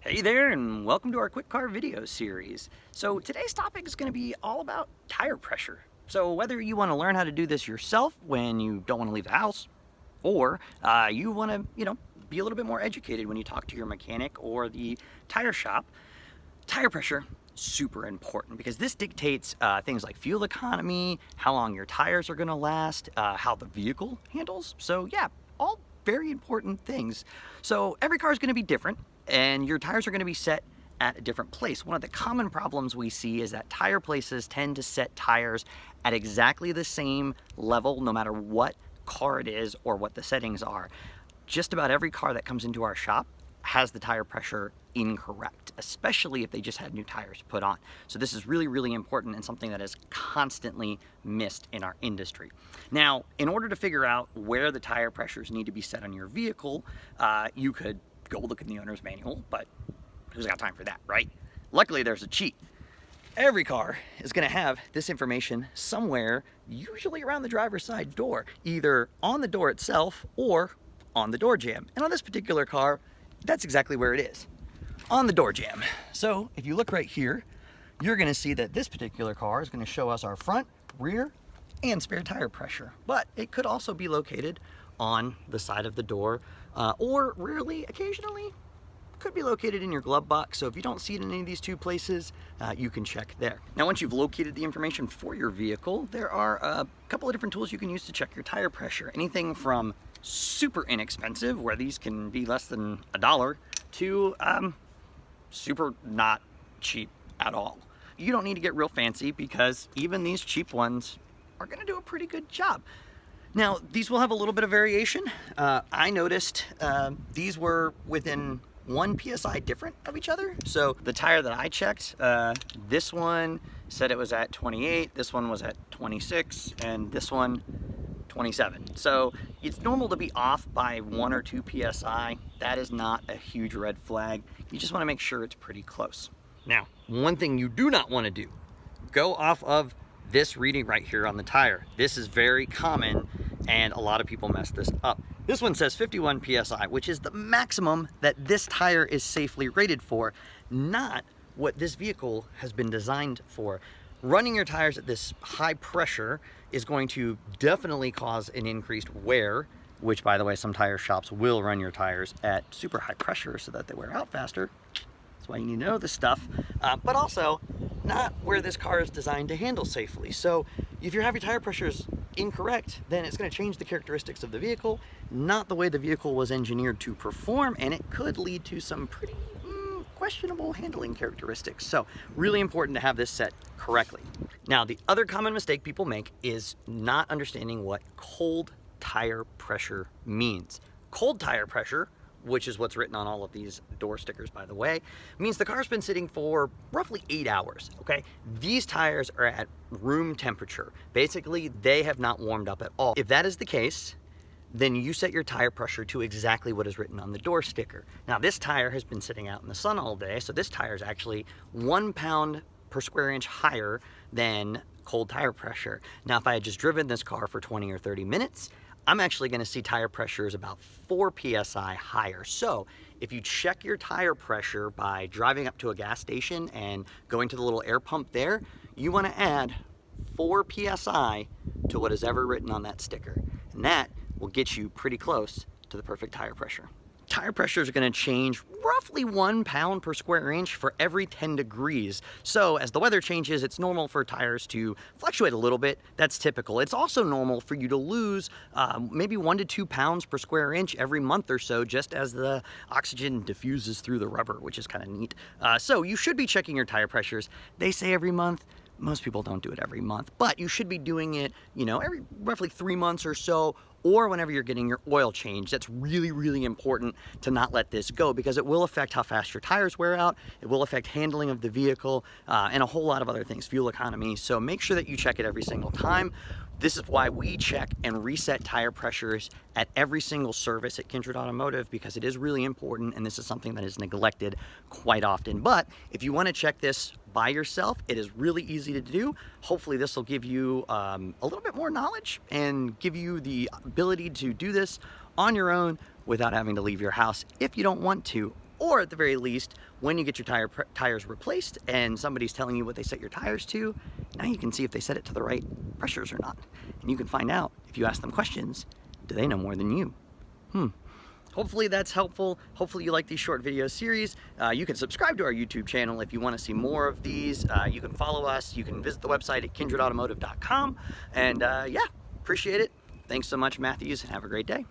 Hey there, and welcome to our quick car video series. So today's topic is going to be all about tire pressure. So whether you want to learn how to do this yourself when you don't want to leave the house, or you want to, be a little bit more educated when you talk to your mechanic or the tire shop, tire pressure super important because this dictates things like fuel economy, how long your tires are going to last, how the vehicle handles. So yeah, all very important things. So every car is going to be different and your tires are going to be set at a different place. One of the common problems we see is that tire places tend to set tires at exactly the same level no matter what car it is or what the settings are. Just about every car that comes into our shop has the tire pressure incorrect, especially if they just had new tires put on. So this is really, really important and something that is constantly missed in our industry. Now, in order to figure out where the tire pressures need to be set on your vehicle, you could go look in the owner's manual, but who's got time for that, right? Luckily, there's a cheat. Every car is going to have this information somewhere, usually around the driver's side door, either on the door itself or on the door jamb. And on this particular car, that's exactly where it is, on the door jamb. So if you look right here, you're going to see that this particular car is going to show us our front, rear, and spare tire pressure. But it could also be located on the side of the door, or rarely, occasionally, could be located in your glove box. So if you don't see it in any of these two places, you can check there. Now, once you've located the information for your vehicle, there are a couple of different tools you can use to check your tire pressure. Anything from super inexpensive, where these can be less than $1, to super not cheap at all. You don't need to get real fancy because even these cheap ones are going to do a pretty good job. Now, these will have a little bit of variation. I noticed these were within 1 psi different of each other. So the tire that I checked, this one said it was at 28, this one was at 26, and this one 27. So it's normal to be off by 1 or 2 psi. That is not a huge red flag. You just want to make sure it's pretty close. Now, one thing you do not want to do, go off of this reading right here on the tire. This is very common and a lot of people mess this up. This one says 51 psi, which is the maximum that this tire is safely rated for, not what this vehicle has been designed for. Running your tires at this high pressure is going to definitely cause an increased wear, which, by the way, some tire shops will run your tires at super high pressure so that they wear out faster. That's why you need to know this stuff, but also not where this car is designed to handle safely. So if your heavy tire pressure is incorrect, then it's going to change the characteristics of the vehicle, not the way the vehicle was engineered to perform, and it could lead to some pretty questionable handling characteristics. So really important to have this set correctly. Now, the other common mistake people make is not understanding what cold tire pressure means. Cold tire pressure, which is what's written on all of these door stickers, by the way, means the car's been sitting for roughly 8 hours, okay? These tires are at room temperature. Basically, they have not warmed up at all. If that is the case, then you set your tire pressure to exactly what is written on the door sticker. Now, this tire has been sitting out in the sun all day, so this tire is actually 1 pound per square inch higher than cold tire pressure. Now, if I had just driven this car for 20 or 30 minutes, I'm actually going to see tire pressures about 4 psi higher. So if you check your tire pressure by driving up to a gas station and going to the little air pump there, you want to add 4 psi to what is ever written on that sticker. And that will get you pretty close to the perfect tire pressure. Tire pressure is going to change roughly 1 pound per square inch for every 10 degrees. So as the weather changes, it's normal for tires to fluctuate a little bit. That's typical. It's also normal for you to lose maybe 1 to 2 pounds per square inch every month or so, just as the oxygen diffuses through the rubber, which is kind of neat. So you should be checking your tire pressures. They say every month. Most people don't do it every month, but you should be doing it, every roughly 3 months or so, or whenever you're getting your oil change. That's really, really important to not let this go because it will affect how fast your tires wear out. It will affect handling of the vehicle and a whole lot of other things, fuel economy. So make sure that you check it every single time. This is why we check and reset tire pressures at every single service at Kindred Automotive, because it is really important and this is something that is neglected quite often. But if you want to check this by yourself, it is really easy to do. Hopefully this will give you a little bit more knowledge and give you the ability to do this on your own without having to leave your house if you don't want to. Or at the very least, when you get your tires replaced and somebody's telling you what they set your tires to, now you can see if they set it to the right pressures or not. And you can find out, if you ask them questions, do they know more than you? Hopefully that's helpful. Hopefully you like these short video series. You can subscribe to our YouTube channel if you want to see more of these. You can follow us. You can visit the website at kindredautomotive.com. And yeah, appreciate it. Thanks so much, Matthews, and have a great day.